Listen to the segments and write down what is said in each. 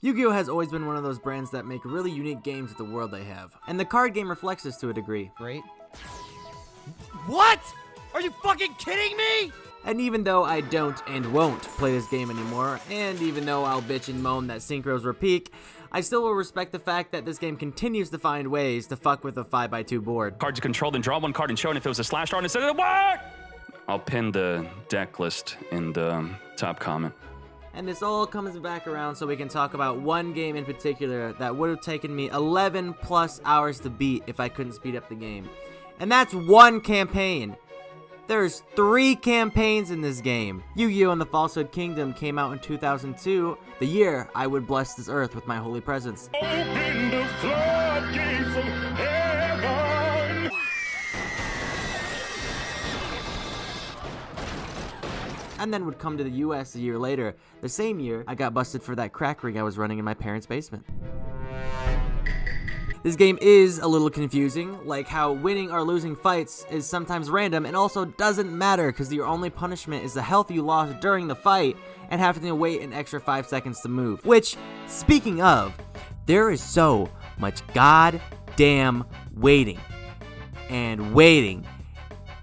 Yu-Gi-Oh! Has always been one of those brands that make really unique games with the world they have. And the card game reflects this to a degree. Great. What? Are you fucking kidding me? And even though I don't and won't play this game anymore, and even though I'll bitch and moan that synchros were peak, I still will respect the fact that this game continues to find ways to fuck with a 5x2 board. Cards you control, then draw one card and show it if it was a slash art instead of the what? I'll pin the deck list in the top comment. And this all comes back around so we can talk about one game in particular that would have taken me 11 plus hours to beat if I couldn't speed up the game. And that's one campaign. There's 3 campaigns in this game. Yu-Gi-Oh! And the Falsehood Kingdom came out in 2002, the year I would bless this earth with my holy presence. Open the floodgates of heaven. And then would come to the US a year later. The same year, I got busted for that crack ring I was running in my parents' basement. This game is a little confusing, like how winning or losing fights is sometimes random and also doesn't matter because your only punishment is the health you lost during the fight and having to wait an extra 5 seconds to move. Which, speaking of, there is so much goddamn waiting and waiting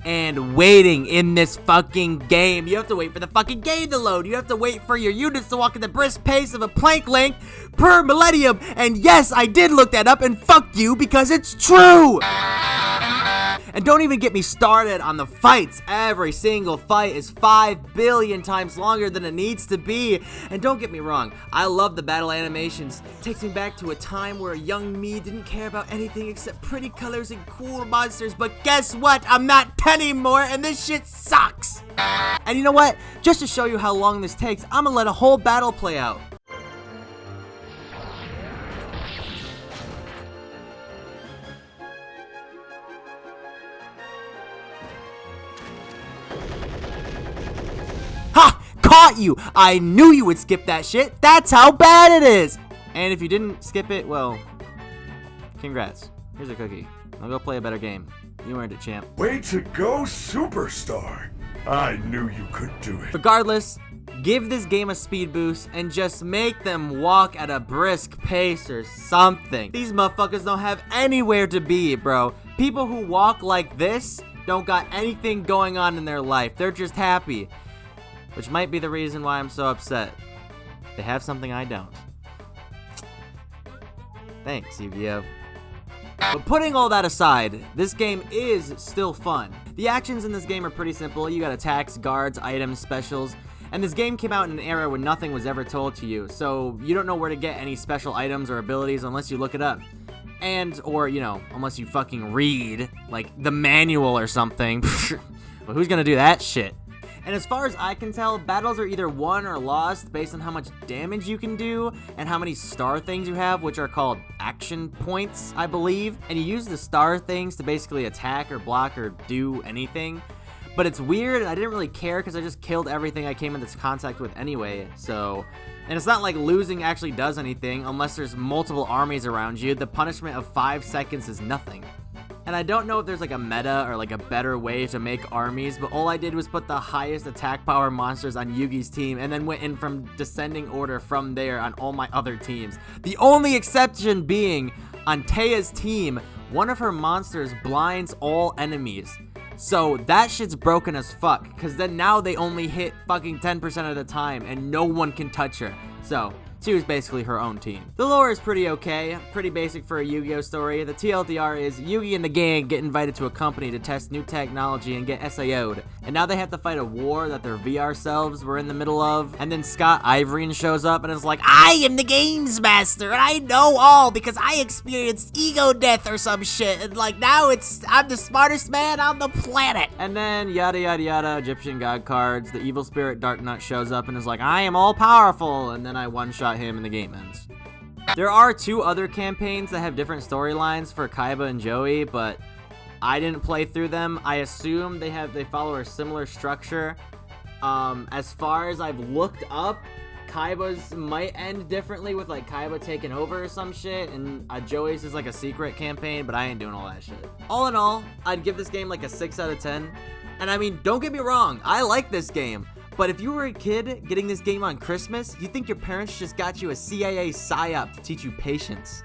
and waiting in this fucking game. You have to wait for the fucking game to load. You have to wait for your units to walk at the brisk pace of a plank length per millennium. And yes, I did look that up, and fuck you because it's true. And don't even get me started on the fights. Every single fight is 5 billion times longer than it needs to be. And don't get me wrong, I love the battle animations. It takes me back to a time where a young me didn't care about anything except pretty colors and cool monsters. But guess what? I'm not 10 anymore, and this shit sucks. And you know what? Just to show you how long this takes, I'm gonna let a whole battle play out. Ha! Caught you! I knew you would skip that shit! That's how bad it is! And if you didn't skip it, well, congrats. Here's a cookie. I'll go play a better game. You earned it, champ. Way to go, superstar. I knew you could do it. Regardless, give this game a speed boost and just make them walk at a brisk pace or something. These motherfuckers don't have anywhere to be, bro. People who walk like this don't got anything going on in their life. They're just happy. Which might be the reason why I'm so upset. They have something I don't. Thanks, Yu-Gi-Oh! But putting all that aside, this game is still fun. The actions in this game are pretty simple. You got attacks, guards, items, specials. And this game came out in an era when nothing was ever told to you. So you don't know where to get any special items or abilities unless you look it up. And, or, you know, unless you fucking read, like, the manual or something. Well, who's gonna do that shit? And as far as I can tell, battles are either won or lost based on how much damage you can do and how many star things you have, which are called action points, I believe. And you use the star things to basically attack or block or do anything. But it's weird, and I didn't really care because I just killed everything I came into contact with anyway, so... And it's not like losing actually does anything unless there's multiple armies around you. The punishment of 5 seconds is nothing. And I don't know if there's like a meta or like a better way to make armies, but all I did was put the highest attack power monsters on Yugi's team and then went in from descending order from there on all my other teams. The only exception being on Teia's team, one of her monsters blinds all enemies. So that shit's broken as fuck, because then now they only hit fucking 10% of the time and no one can touch her. So she was basically her own team. The lore is pretty okay, pretty basic for a Yu-Gi-Oh story. The TLDR is Yugi and the gang get invited to a company to test new technology and get SAO'd. And now they have to fight a war that their VR selves were in the middle of. And then Scott Ivorian shows up and is like, I am the games master and I know all because I experienced ego death or some shit. And like now I'm the smartest man on the planet. And then yada yada yada, Egyptian god cards. The evil spirit Darknut shows up and is like, I am all powerful. And then I one-shot him and the game ends. There are 2 other campaigns that have different storylines for Kaiba and Joey, but I didn't play through them. I assume they follow a similar structure. As far as I've looked up, Kaiba's might end differently with like Kaiba taking over or some shit, and Joey's is like a secret campaign, but I ain't doing all that shit. All in all, I'd give this game like a 6 out of 10. And I mean, don't get me wrong, I like this game. But if you were a kid getting this game on Christmas, you think your parents just got you a CIA PSYOP to teach you patience.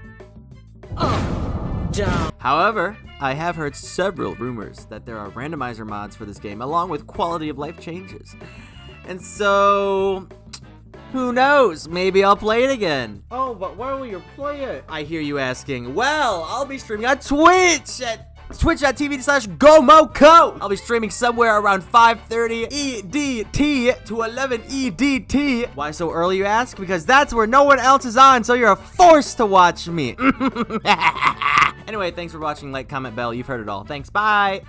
However, I have heard several rumors that there are randomizer mods for this game along with quality of life changes. And so, who knows? Maybe I'll play it again. Oh, but where will you play it? I hear you asking. Well, I'll be streaming on Twitch at twitch.tv/GoMoCo. I'll be streaming somewhere around 5:30 EDT to 11 EDT. Why so early, you ask? Because that's where no one else is on, so you're forced to watch me. Anyway, thanks for watching. Like, comment, bell. You've heard it all. Thanks. Bye.